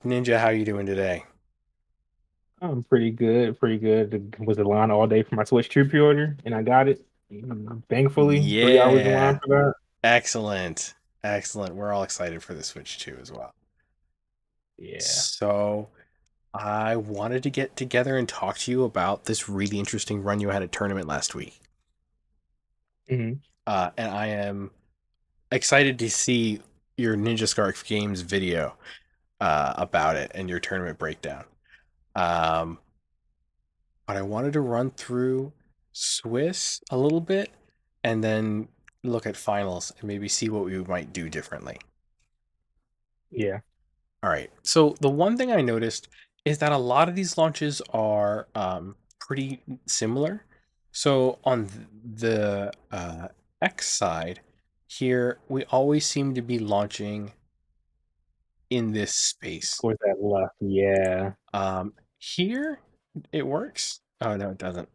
Ninja, how you doing today? I'm pretty good, pretty good. Was in line all day for my Switch 2 pre-order, and I got it. Thankfully, 3 hours in line Yeah, for that. excellent. Excellent. We're all excited for the Switch 2 as well. Yeah. So, I wanted to get together and talk to you about this really interesting run you had at tournament last week. hmm And I am excited to see your NinjaScarfGamz video about it and your tournament breakdown. Um, but I wanted to run through Swiss a little bit and then look at finals and maybe see what we might do differently. Yeah. All right. So the one thing I noticed is that a lot of these launches are pretty similar. So on the X side here, we always seem to be launching in this space. Scores that left. Yeah. Here it works. Oh no, it doesn't.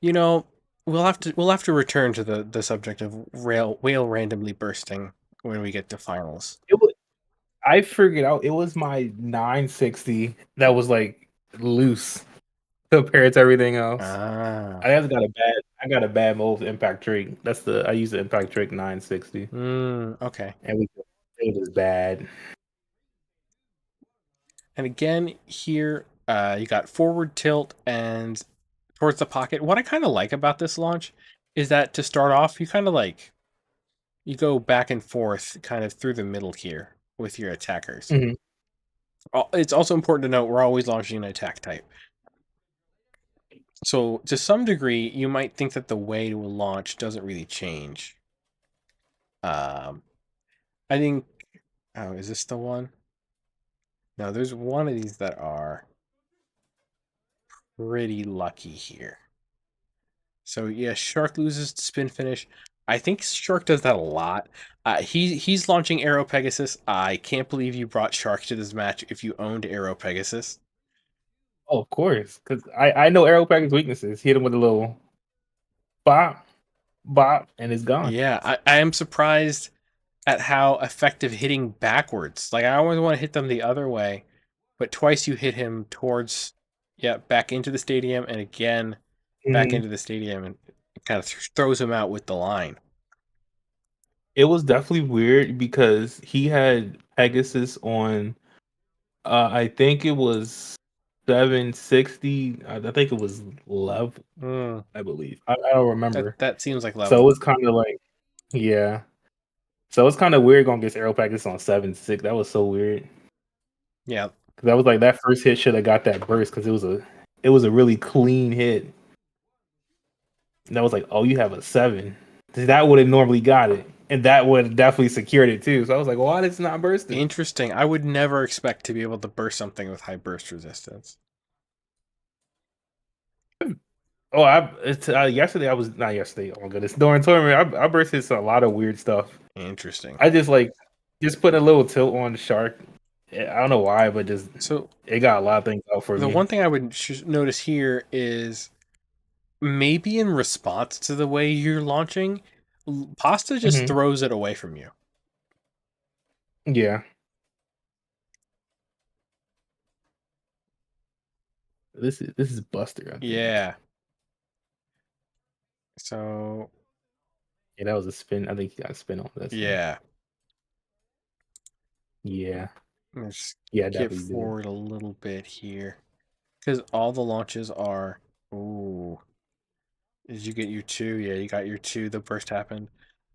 You know, we'll have to return to the subject of rail whale randomly bursting when we get to finals. It was. I figured out it was my 960 that was like loose compared to everything else. Ah. I just got a bad. I got a bad move impact trick. That's the. I use the impact trick 960, Okay. and it was bad. And again, here you got forward tilt and towards the pocket. What I kind of like about this launch is that to start off, you go back and forth kind of through the middle here with your attackers. hmm It's also important to note we're always launching an attack type. So to some degree, you might think that the way to a launch doesn't really change. Um, I think. Oh, is this the one? No, there's one of these that are pretty lucky here. So yeah, Shark loses to spin finish. I think Shark does that a lot. He's launching Arrow Pegasus. I can't believe you brought Shark to this match if you owned Arrow Pegasus. Oh, of course, because I know Arrow Pack's weaknesses. Hit him with a little bop, bop, and it's gone. Yeah, I am surprised at how effective hitting backwards. Like I always want to hit them the other way, but twice you hit him towards, yeah, back into the stadium and again back Mhm. into the stadium and it kind of throws him out with the line. It was definitely weird because he had Pegasus on. I think it was 760. I think it was level. Mm, I believe. I don't remember. that seems like So it level. was kind of like, yeah. So it's kind of weird going against Arrow Pegasus on 7.6. That was so weird Yeah, because I was like that first hit should have got that burst because it was a really clean hit. And I was like, oh, you have a 7. That would have normally got it. And that would have definitely secured it too. So I was like, why is it not bursting? interesting. I would never expect to be able to burst something with high burst resistance. Oh, yesterday I was not yesterday. Oh my goodness, during tournament, I bursted a lot of weird stuff. Interesting. I just put a little tilt on the shark. I don't know why, but just So it got a lot of things out for the me. one thing I would notice here is maybe in response to the way you're launching, Pasta just hmm throws it away from you. Yeah, this is Buster, I think. Yeah. So Yeah, that was a spin. I think he got a spin on this one. yeah, Yeah, let's yeah, I get definitely did. forward a little bit here because all the launches are. Ooh, did you get your two? Yeah, you got your two. The burst happened.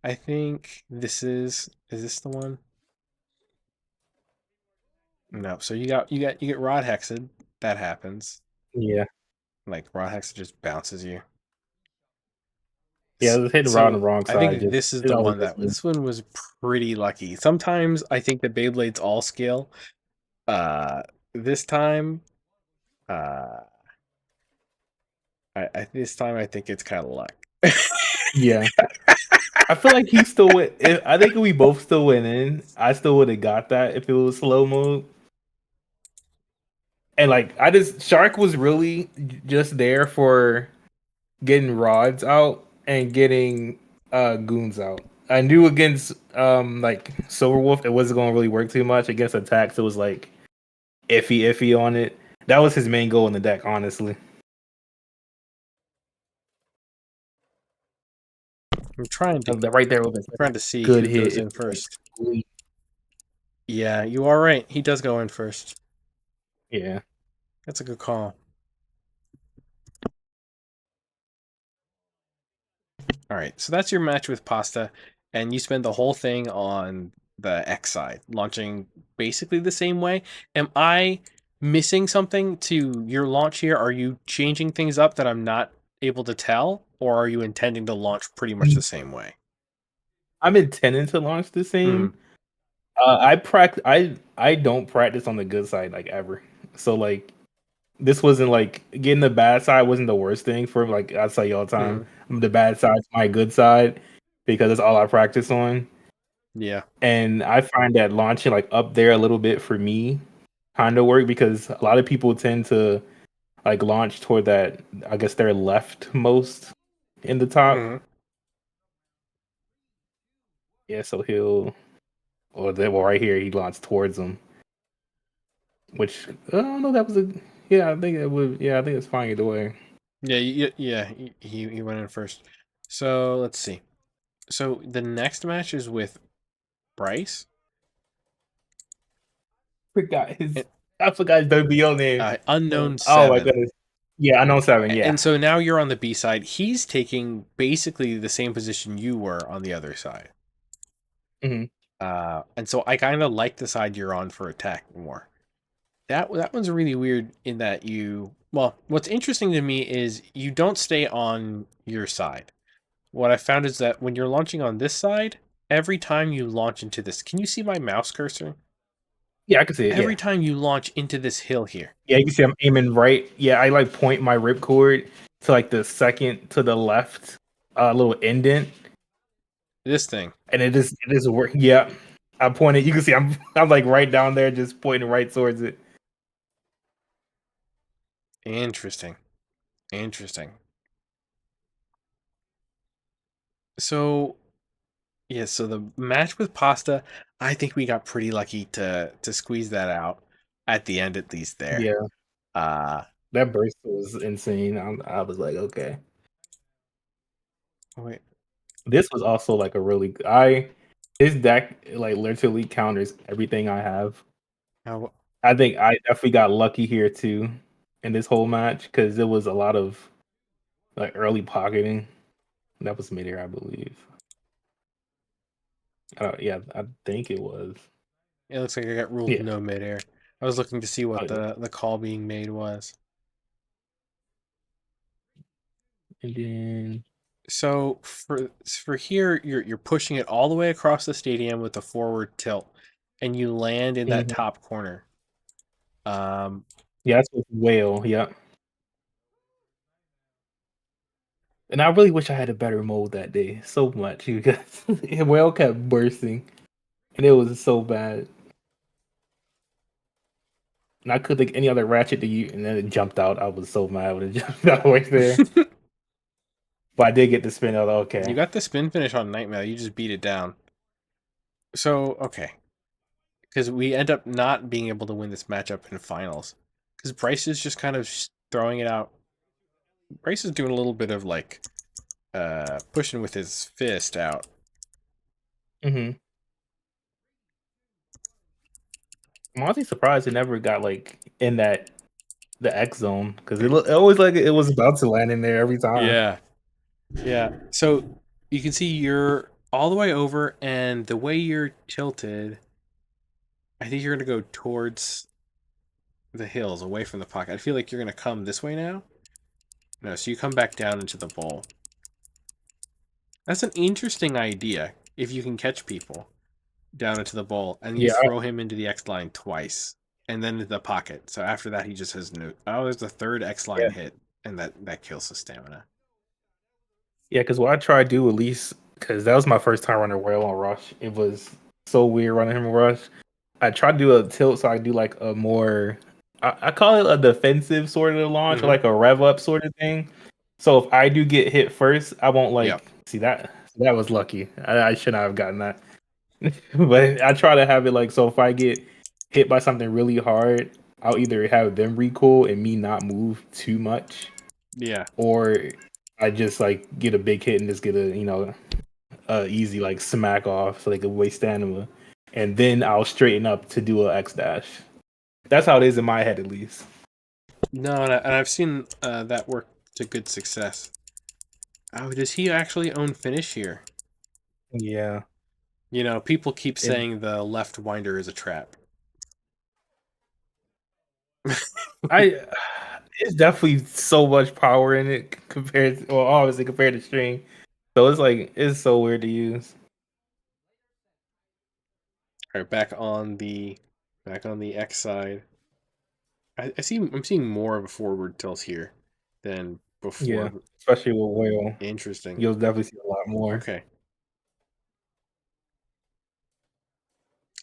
I think this is. Is this the one? No. So you get Rod Hexed. That happens. Yeah, Like Rod Hexed just bounces you. yeah, it was hitting around the So wrong I side. think Just this is it the always one that missed me. this one was pretty lucky. Sometimes I think the Beyblades all scale. Uh, this time, uh, I this time I think it's kind of luck. Yeah, I feel like he still went. I think we both still went in. I still would have got that if it was slow mode. And like Shark was really just there for getting rods out and getting goons out. I knew against like Silverwolf it wasn't gonna really work too much. Against attacks, it was like iffy on it. That was his main goal in the deck, honestly. I'm trying to Right there with a trying to see good who hit. goes It in was first. like, Yeah, you are right. He does go in first. yeah. That's a good call. All right, so that's your match with Pasta, and you spend the whole thing on the X side, launching basically the same way. Am I missing something to your launch here? Are you changing things up that I'm not able to tell, or are you intending to launch pretty much the same way? I'm intending to launch the Hmm. same. I don't practice on the good side like ever. So like this wasn't like getting the bad side wasn't the worst thing for like I say all the time. Hmm. The bad side's my good side because that's all I practice on. Yeah. And I find that launching like up there a little bit for me kind of work because a lot of people tend to like launch toward that I guess their leftmost in the top. Hmm. Yeah, so he'll or that well right here he launched towards them. Which I don't know. That was a yeah. I think it would. Yeah, I think it's fine either way. Yeah. Yeah. He went in first. So let's see. So the next match is with Bryce. Forgot his. I forgot his WBO name. Unknown Oh my 7. goodness. Yeah, I know seven. Yeah. And so now you're on the B side. He's taking basically the same position you were on the other side. Hmm. And so I kind of like the side you're on for attack more. That one's really weird in that well, what's interesting to me is you don't stay on your side. What I found is that when you're launching on this side, every time you launch into this, can you see my mouse cursor? Yeah, I can see it. Every Yeah. time you launch into this hill here, Yeah, you can see I'm aiming right. Yeah, I like point my ripcord to like the second to the left, little indent, this thing. and it is working. Yeah, I pointed. You can see I'm like right down there, just pointing right towards it. Interesting. Interesting. So yeah, so the match with Pasta, I think we got pretty lucky to squeeze that out at the end at least there. Yeah, Uh that burst was insane. I was like, okay. wait, This was also like a really I his deck like literally counters everything I have. how, I think I definitely got lucky here too in this whole match because there was a lot of like early pocketing. That was midair, I believe. Yeah, I think it was. it looks like I got ruled Yeah. no midair. I was looking to see Oh, what yeah. the call being made was. And then So for here, you're pushing it all the way across the stadium with a forward tilt, and you land in that mhm. top corner. Um, Yeah, that's with whale. Yeah. And I really wish I had a better mold that day so much because whale kept bursting and it was so bad. And I could think any other ratchet to you, and then it jumped out. I was so mad when it jumped out right there. But I did get to spin out. you Okay. got the spin finish on Nightmare. You just beat it down. So okay, because we end up not being able to win this matchup in finals, because Bryce is just kind of throwing it out. Bryce is doing a little bit of like pushing with his fist out. Hmm. I'm honestly surprised it never got like in the X zone because it always like it was about to land in there every time. Yeah, yeah. So you can see you're all the way over, and the way you're tilted, I think you're gonna go towards the hills, away from the pocket. I feel like you're gonna come this way now. No, so you come back down into the bowl. That's an interesting idea if you can catch people down into the bowl and you Yeah, throw him into the X line twice and then into the pocket. So after that, he just has no. Oh, there's the third X line yeah, hit, and that kills his stamina. yeah. Because what I try to do at least because that was my first time running whale on rush. It was so weird running him rush. I tried to do a tilt so I do like a more I call it a defensive sort of launch or Mm-hmm. like a rev up sort of thing. So if I do get hit first, I won't Yep. like see that. That was lucky. I should not have gotten that. But I try to have it like so if I get hit by something really hard, I'll either have them recoil and me not move too much, Yeah. or I just like get a big hit and just get a easy like smack off so they can waste stamina, and then I'll straighten up to do a X dash. That's how it is in my head, at least. No, and I've seen that work to good success. Oh, does he actually own finish here? Yeah, You know, people keep and saying the left winder is a trap. I it's definitely so much power in it compared to, well, obviously compared to string. So it's like it's so weird to use. All right, back on the X side. I'm seeing more of a forward tilt here than Yeah, before. especially with whale, Interesting. you'll definitely see a lot more. Okay.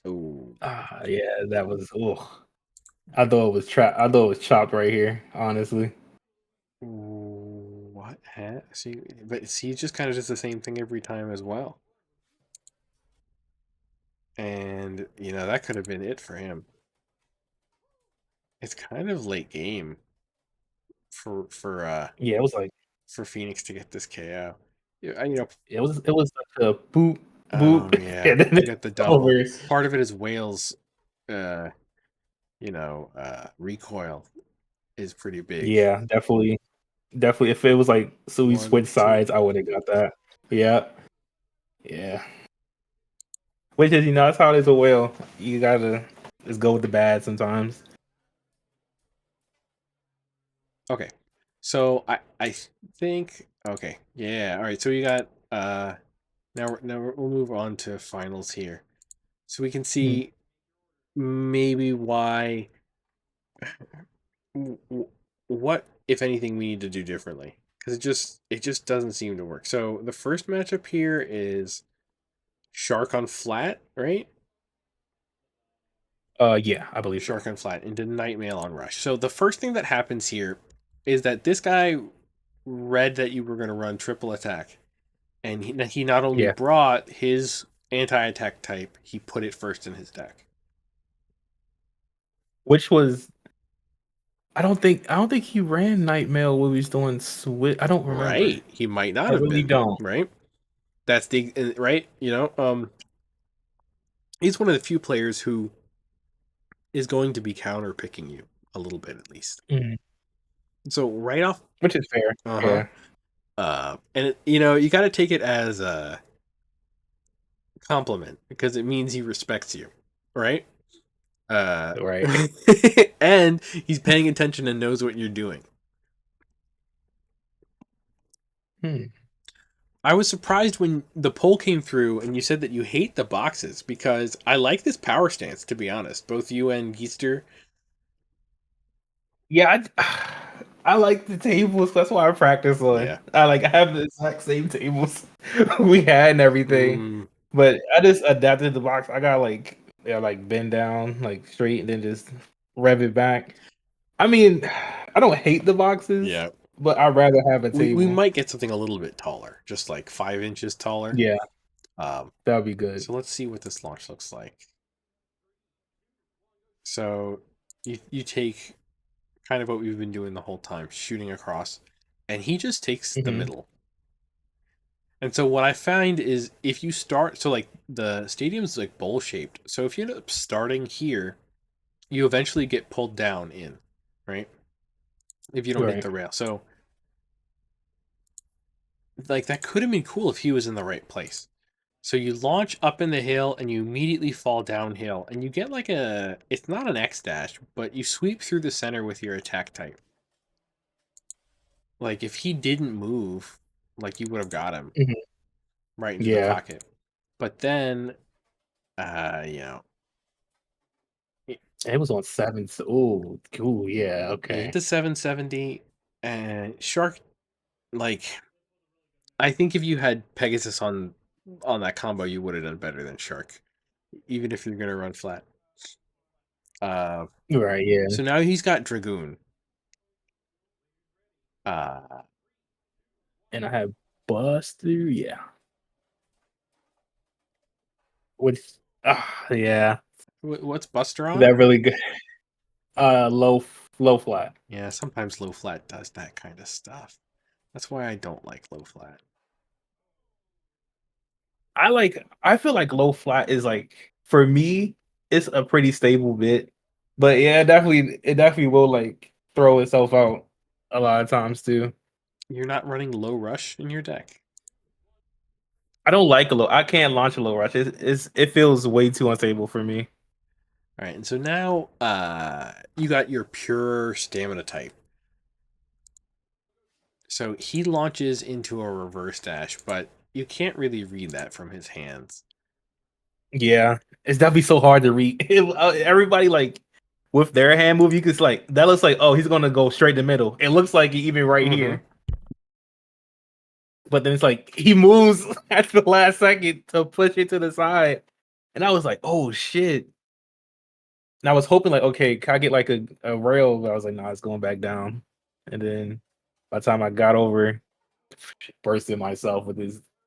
Oh. Ah, yeah, that was. Oh, I thought it was trap. I thought it was chopped right here. Honestly. What? See, but see, he just kind of does the same thing every time as well. And you know that could have been it for him. It's kind of late game for for uh Yeah, it was like for Phoenix to get this KO. Yeah, you know, it was like a boop oh boop, yeah, and then you it's got the double. over. Part of it is Wales, uh, recoil is pretty big. Yeah, definitely, definitely. If it was like so we One, switched two. sides, I would have got that. Yeah, yeah. Which is that's how it is a whale. You gotta just go with the bad sometimes. Okay, so I think okay, yeah, all right. So you got we'll move on to finals here, so we can Hmm. see maybe why what if anything we need to do differently because it just doesn't seem to work. So the first matchup here is Shark on flat, right? Yeah, I believe so. Shark on flat into Nightmail on rush. So the first thing that happens here is that this guy read that you were going to run triple attack, and he not only Yeah, brought his anti-attack type, he put it first in his deck. which was I don't think he ran night mail when he was doing switch. I don't remember. Right? He might not I have really been don't. right. That's the right. He's one of the few players who is going to be counter picking you a little bit at least. Mhm. So right off, Which is fair. uh huh. Yeah. And you got to take it as a compliment because it means he respects you, right? Uh, Right. and he's paying attention and knows what you're doing. Hmm. I was surprised when the poll came through and you said that you hate the boxes because I like this power stance, to be honest. Both you and Geister. Yeah, I like the tables. That's why I practice on. Yeah. I have the exact same tables we had and everything, Mm, but I just adapted the box. I got like bend down like straight and then just rev it back. I mean, I don't hate the boxes, yeah. but I'd rather have a We table. might get something a little bit taller, just like 5 inches taller. Yeah, Um, that'd be good. so let's see what this launch looks like. So you take kind of what we've been doing the whole time, shooting across, and he just takes the Hmm. middle. And so what I find is if you start, so like the stadium's like bowl shaped. So if you end up starting here, you eventually get pulled down in, right? If you don't hit Right. the rail. So like that could have been cool if he was in the right place. So you launch up in the hill and you immediately fall downhill and you get like it's not an X dash, but you sweep through the center with your attack type. Like if he didn't move, like you would have got him Hmm. right into the Yeah, pocket. But then, you know, it, it was on seven. So, oh, cool. Yeah. Okay. into 770 and Shark, like I think if you had Pegasus on that combo, you would have done better than Shark, even if you're gonna run flat. Uh, Right. Yeah. so now he's got Dragoon. Uh, And I have Buster. Yeah. Which, yeah, what's Buster on? that really good. Low flat. Yeah, sometimes low flat does that kind of stuff. That's why I don't like low flat. I feel like low flat is like for me, it's a pretty stable bit. But yeah, it definitely will like throw itself out a lot of times too. You're not running low rush in your deck. I don't like a low. I can't launch a low rush. It feels way too unstable for me. All right, and so now you got your pure stamina type. So he launches into a reverse dash, but you can't really read that from his hands. Yeah, it's definitely so hard to read. Everybody like with their hand move, you could like that looks like oh he's gonna go straight to middle. It looks like even right Mm-hmm. here, but then it's like he moves at the last second to push it to the side, and I was like oh shit. And I was hoping like okay, can I get like a rail? But I was like nah, it's going back down. And then by the time I got over, bursting myself with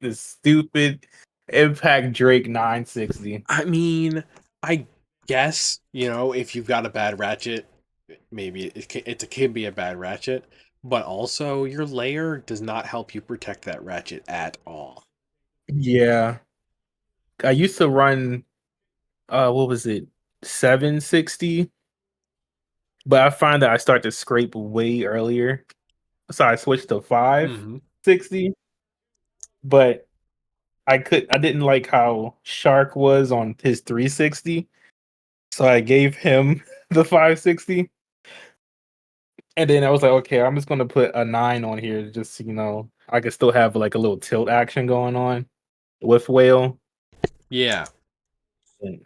this stupid Impact Drake 960. I mean, I guess, if you've got a bad ratchet, maybe it can be a bad ratchet, but also your layer does not help you protect that ratchet at all. Yeah, I used to run what was it 760, but I find that I start to scrape way earlier, so I switched to Mm-hmm. 560. But I didn't like how Shark was on his 360, so I gave him the 560. And then I was like, okay, I'm just gonna put a 9 on here, just I could still have like a little tilt action going on with Whale. Yeah. And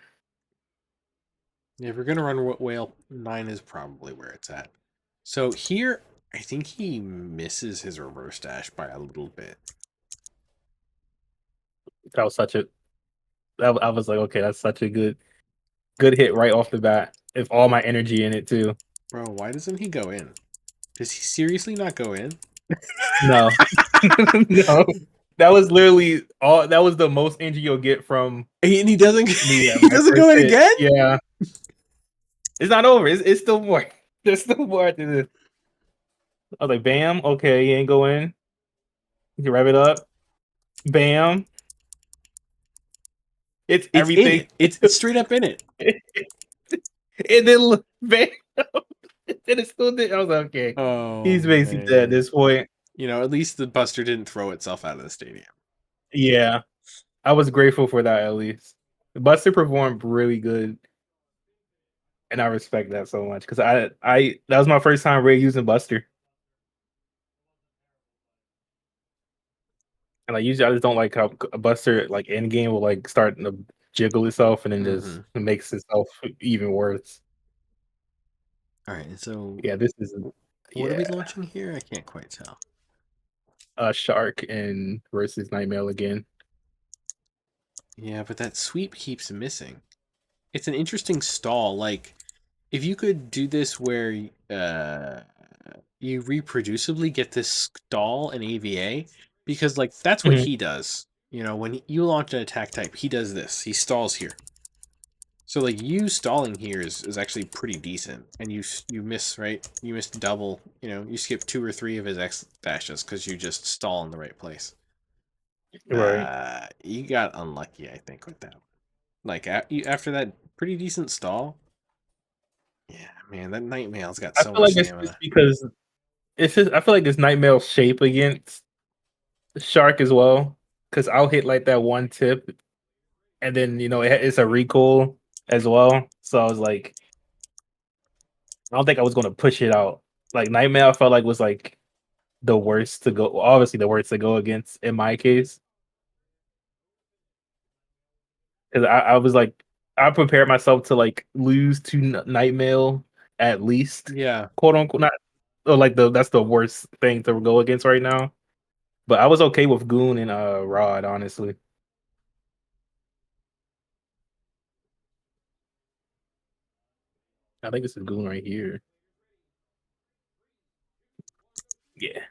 If you're gonna run whale, 9 is probably where it's at. So here, I think he misses his reverse dash by a little bit. that was such a I was like, okay, that's such a good hit right off the bat. If all my energy in it too. Bro, why doesn't he go in? Does he seriously not go in? No, no, that was literally all. That was the most energy you'll get from And he doesn't me at he my doesn't first go in hit. again? Yeah, it's not over. It's still more. There's still more after this. I was like, bam, okay, you ain't go in. You can rev it up. Bam, it's It's in everything. it. It's straight up in it. And then bam, and it still did. I was like, okay, Oh he's basically dead at man. this point. At least the Buster didn't throw itself out of the stadium. Yeah, I was grateful for that at least. Buster performed really good, and I respect that so much because I that was my first time really using Buster, and like usually I just don't like how a Buster like end game will like start to jiggle itself and then just Mm-hmm. makes itself even worse. All right, so Yeah, this is what are we yeah launching here? I can't quite tell. Shark and versus Nightmare again. Yeah, but that sweep keeps missing. It's an interesting stall. Like, if you could do this where you reproducibly get this stall in AVA, because like that's what Mhm. he does. When you launch an attack type, he does this. He stalls here. So like you stalling here is actually pretty decent, and you miss, right. You miss double. You skip 2 or 3 of his X dashes because you just stall in the right place. Right. You got unlucky, I think, with that. Like after that pretty decent stall. Yeah, man, that Nightmail's got I so feel much like it's just stamina. because it's just I feel like it's Nightmare's shape against Shark as well because I'll hit like that one tip and then it's a recoil as well. So I was like, I don't think I was going to push it out. Like Nightmare, I felt like was like the worst to go. Obviously, the worst to go against in my case because I was like, I prepared myself to like lose to Nightmare at least, Yeah. quote unquote. Not or like that's the worst thing to go against right now. But I was okay with Goon and Rod, honestly. I think this is Goon right here. Yeah.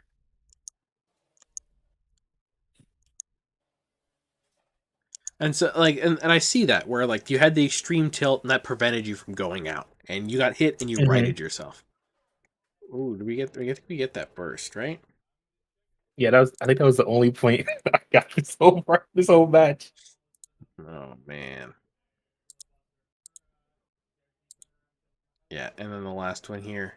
And so like and I see that where like you had the extreme tilt and that prevented you from going out. and you got hit and you Hmm. righted yourself. Ooh, do we get? I think we get that burst, right? Yeah, that was. I think that was the only point I got this whole match. Oh man, yeah. And then the last one here.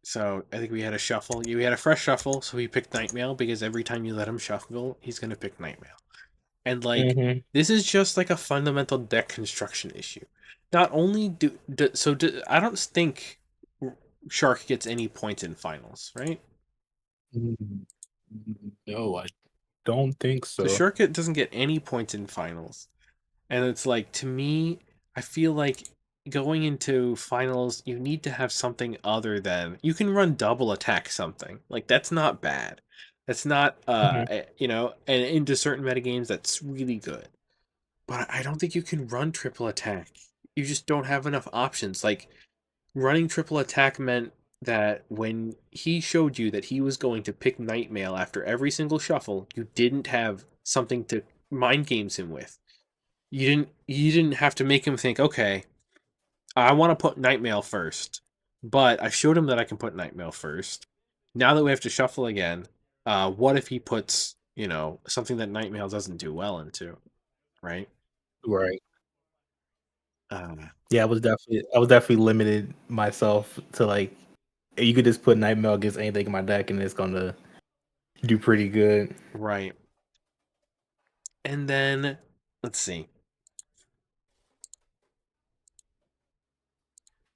So I think we had a shuffle. We had a fresh shuffle, so he picked Nightmail because every time you let him shuffle, he's gonna pick Nightmail. And like Hmm. this is just like a fundamental deck construction issue. Not only I don't think Shark gets any points in finals, right? No, I don't think So so. Shark doesn't get any points in finals. And it's like, to me, I feel like going into finals, you need to have something other than you can run double attack something. Like that's not bad. That's not Hmm. and into certain metagames that's really good. But I don't think you can run triple attack. You just don't have enough options. Like running triple attack meant that when he showed you that he was going to pick Nightmail after every single shuffle, you didn't have something to mind games him with. You didn't have to make him think, okay, I want to put Nightmail first, but I showed him that I can put Nightmail first. Now that we have to shuffle again, what if he puts, something that Nightmail doesn't do well into, right? Right. Uh, Yeah, I was definitely limited myself to like you could just put Nightmare against anything in my deck and it's gonna do pretty good. right. And then let's see.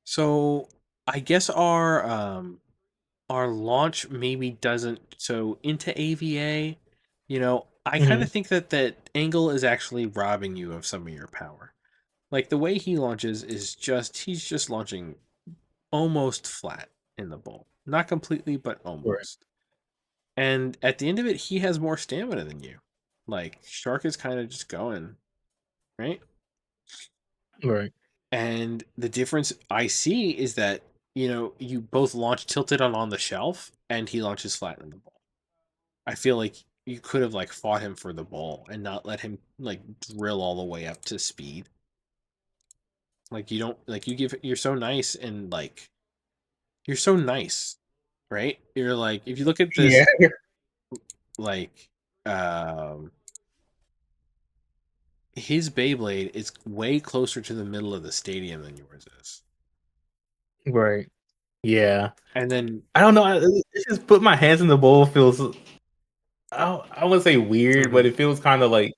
So I guess our launch maybe doesn't so into AVA, I kind Hmm. of think that Angle is actually robbing you of some of your power. Like the way he launches is just he's just launching almost flat in the bowl. Not completely, but Right. almost. And at the end of it, he has more stamina than you. Like Shark is kind of just going, right? Right. And the difference I see is that, you both launch tilted on the shelf and he launches flat in the bowl. I feel like you could have like fought him for the ball and not let him like drill all the way up to speed. Like you don't like you're so nice and like you're so nice, right? You're like if you look at Yeah. this like um his Beyblade is way closer to the middle of the stadium than yours is. Right. Yeah. And then I don't know. It just put my hands in the bowl feels. I wouldn't say weird, but mhm, it feels kind of like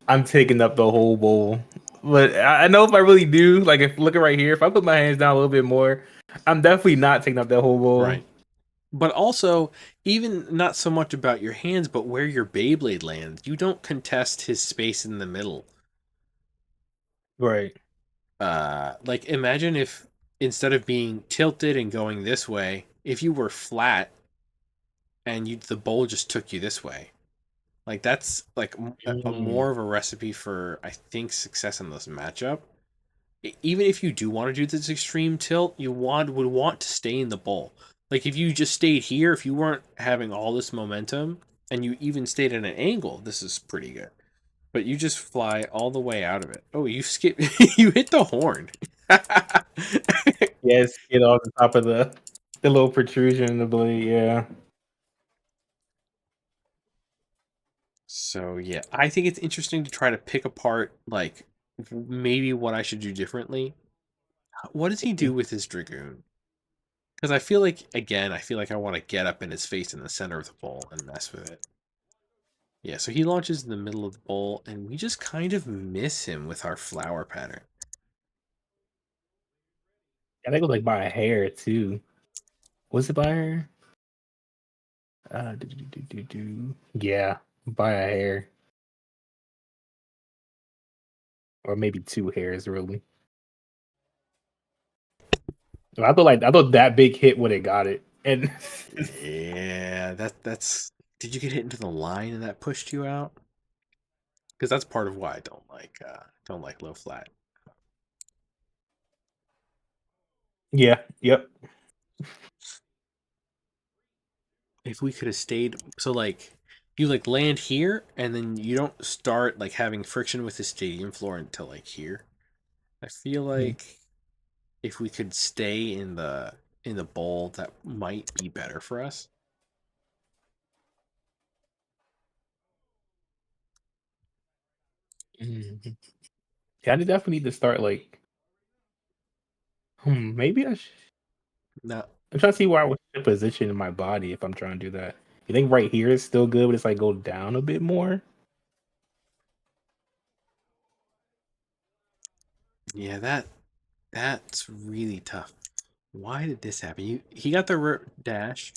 I'm taking up the whole bowl. But I know if I really do, like if looking right here, if I put my hands down a little bit more, I'm definitely not taking up that whole bowl. right. But also, even not so much about your hands, but where your Beyblade lands. You don't contest his space in the middle. Right. Like imagine if instead of being tilted and going this way, if you were flat and the bowl just took you this way. Like that's like a Mm. more of a recipe for I think success in this matchup. Even if you do want to do this extreme tilt, you would want to stay in the bowl. Like if you just stayed here, if you weren't having all this momentum and you even stayed at an angle, this is pretty good. But you just fly all the way out of it. Oh, you skip you hit the horn. Yes, get on the top of the little protrusion in the blade. Yeah. So yeah, I think it's interesting to try to pick apart like maybe what I should do differently. What does he do with his dragoon? Because I feel like again, I feel like I want to get up in his face in the center of the bowl and mess with it. Yeah, so he launches in the middle of the bowl, and we just kind of miss him with our flower pattern. I think it was like by a hair too. Was it by a hair? Yeah, by a hair, or maybe two hairs, really. I thought that big hit would have got it, and Yeah, that's. Did you get hit into the line and that pushed you out? Because that's part of why I don't like low flat. yeah, yep. If we could have stayed, so like you like land here and then you don't start like having friction with the stadium floor until like here. I feel Mhm. like. if we could stay in the bowl, that might be better for us. Mhm. Yeah, I definitely need to start like. Maybe I should. No, I'm trying to see where I would position in my body if I'm trying to do that. You think right here is still good, but it's like go down a bit more? yeah, that's really tough. Why did this happen? He got the dash,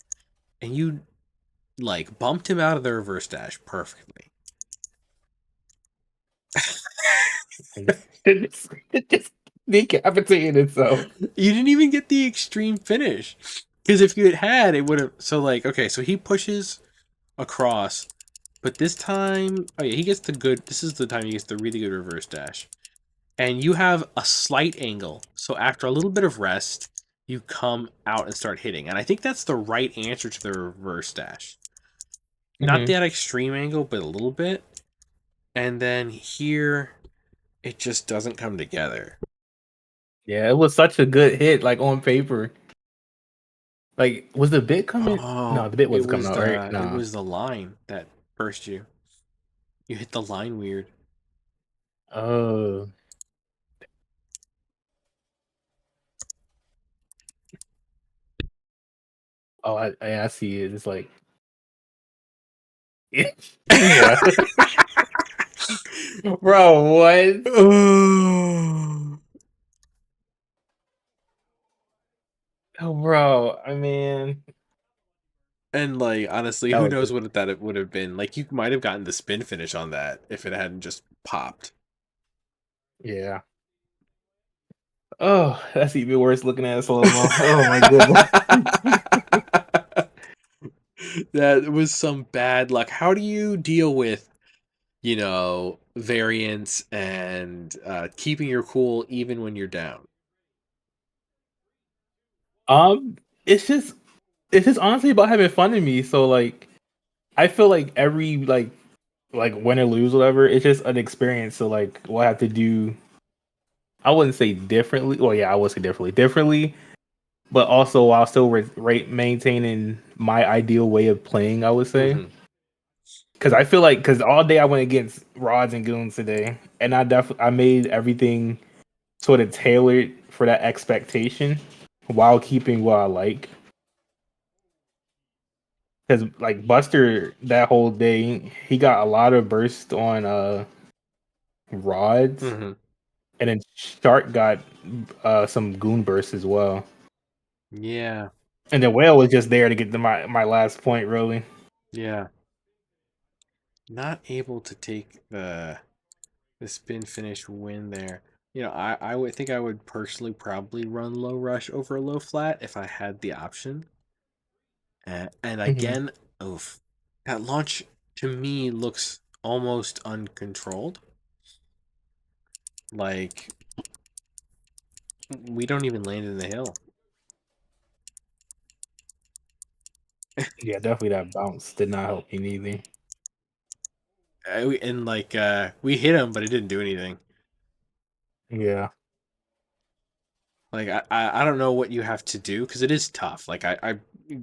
and you like bumped him out of the reverse dash perfectly. It just decapitated itself. You didn't even get the extreme finish. Because if you had, it would have. So, like, okay, so he pushes across, but this time, oh yeah, he gets the good. This is the time he gets the really good reverse dash. And you have a slight angle. So, after a little bit of rest, you come out and start hitting. And I think that's the right answer to the reverse dash. Not Hmm. that extreme angle, but a little bit. And then here, it just doesn't come together. Yeah, it was such a good hit, like on paper. Like, was the bit coming? No, Oh, the bit wasn't coming out, right? it No. was the line that burst you. You hit the line weird. Oh, I see it. It's like, yeah, bro. What? Oh. Oh, bro. I mean, And like honestly, that who was knows what that it would have been? Like you might have gotten the spin finish on that if it hadn't just popped. yeah. Oh, that's even worse looking at slow mo. Oh my goodness. That was some bad luck. How do you deal with, variance and keeping your cool even when you're down? Um, it's just it's just honestly about having fun in me. So like, I feel like every like win or lose, whatever, it's just an experience. So like, what I have to do, I wouldn't say differently. Well, yeah, I would say differently, but also while still maintaining my ideal way of playing. I would say Mm-hmm. because I feel like because all day I went against rods and goons today, and I made everything sort of tailored for that expectation while keeping what I like. Because like Buster that whole day, he got a lot of burst on rods, Mm-hmm. and then Shark got some goon bursts as well. Yeah. And then Whale was just there to get my last point, really. Yeah. Not able to take the spin finish win there. I would think I would personally probably run low rush over low flat if I had the option. And Hmm. again, oof, that launch to me looks almost uncontrolled. Like we don't even land in the hill. Yeah, definitely that bounce did not help me neither. And like we hit him, but it didn't do anything. Yeah. Like I don't know what you have to do because it is tough. Like I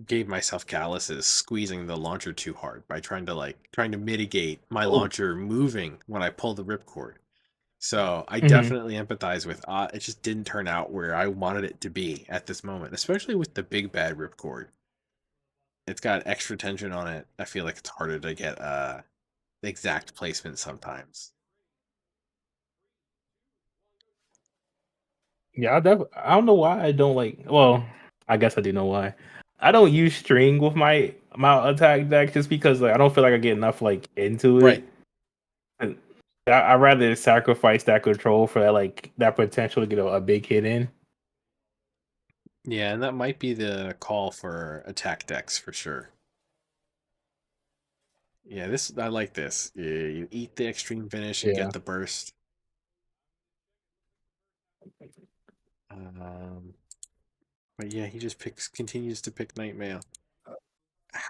gave myself calluses squeezing the launcher too hard by trying to mitigate my Oh. launcher moving when I pull the ripcord. So I Hmm. definitely empathize with. It just didn't turn out where I wanted it to be at this moment, especially with the big bad ripcord. It's got extra tension on it. I feel like it's harder to get the exact placement sometimes. Yeah, I don't know why I don't like. Well, I guess I do know why. I don't use string with my attack deck just because like I don't feel like I get enough like into Right. it. And I rather sacrifice that control for that like that potential to get a big hit in. Yeah, and that might be the call for attack decks for sure. Yeah, this I like this. You eat the extreme finish and get Yeah. the burst. Um, but yeah, he just continues to pick Nightmare.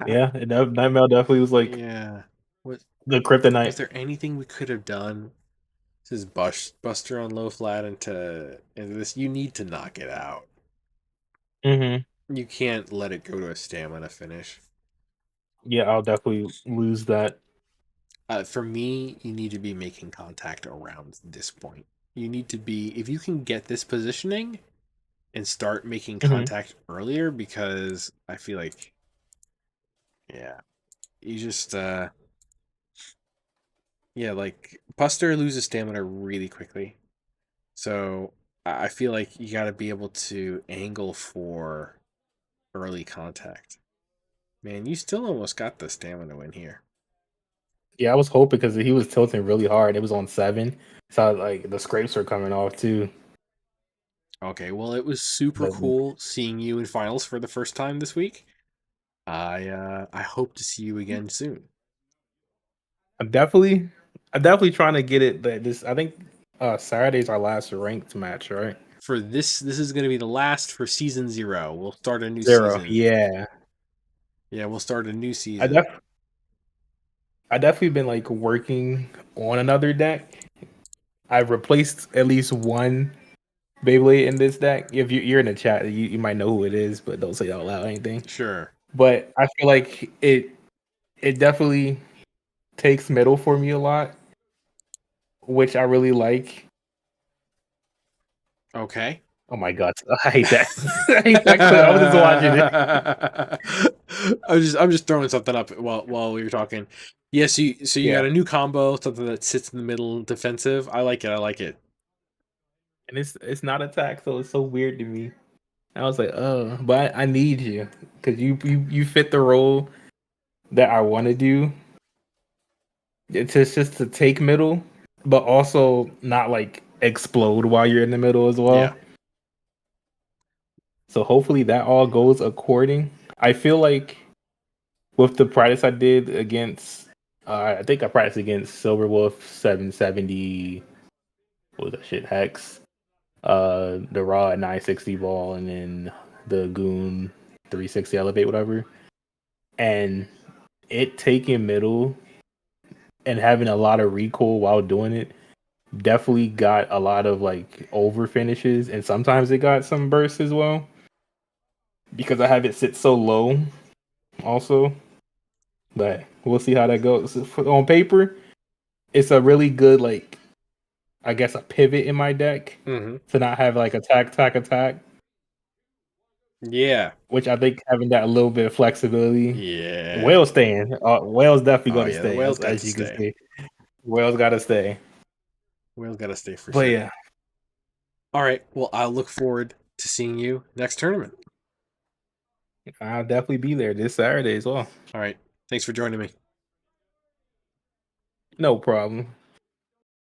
Yeah, and Nightmare definitely was like Yeah. Was the was kryptonite. there anything we could have done? This is Buster on low flat into this. You need to knock it out. Hmm. You can't let it go to a stamina finish. Yeah, I'll definitely lose that. For me, you need to be making contact around this point. You need to be, if you can get this positioning and start making Hmm. contact earlier, because I feel like, yeah, you just, yeah, like Buster loses stamina really quickly. So I feel like you got to be able to angle for early contact. Man, you still almost got the stamina win here. Yeah, I was hoping because he was tilting really hard. It was on 7, so like the scrapes were coming off too. Okay, well, it was super But cool seeing you in finals for the first time this week. I hope to see you again soon. I'm definitely, I'm definitely trying to get it. But this, I think, Saturday's our last ranked match, right? For this is going to be the last for season 0. We'll start a new 0. season. Yeah, Yeah, we'll start a new I season. def, I definitely been like working on another deck. I've replaced at least one Beyblade in this deck. If you're in the chat, you might know who it is, but don't say it out loud or anything. Sure. But I feel like it definitely takes middle for me a lot, which I really like. Okay. Oh my god, I hate that. I hate that clip. I was just watching it. I'm just throwing something up while we were talking. Yes, you Yeah, got a new combo, something that sits in the middle defensive. I like it. I like it. and it's not attack, so it's so weird to me. I was like, but I need you because you fit the role that I want to do. It's just to take middle, but also not like explode while you're in the middle as Yeah. well. So hopefully that all goes according. I feel like with the practice I did against, I think I practiced against Silver Wolf 770. What was that shit? Hex. The Raw at 960 ball, and then the Goon 360 elevate, whatever. And it taking middle and having a lot of recoil while doing it definitely got a lot of like over finishes, and sometimes it got some bursts as well because I have it sit so low also. But we'll see how that goes. On paper, it's a really good like I guess a pivot in my deck Mm-hmm. to not have like attack, Yeah. which I think having that a little bit of flexibility. Yeah. Whale's staying. Whale's definitely Oh going to yeah, the stay, whale's got as to you can stay. see. Whale's got to stay. Whale's got to stay for But sure. yeah, All right. Well, I'll look forward to seeing you next tournament. I'll definitely be there this Saturday as well. All right. Thanks for joining me. No problem.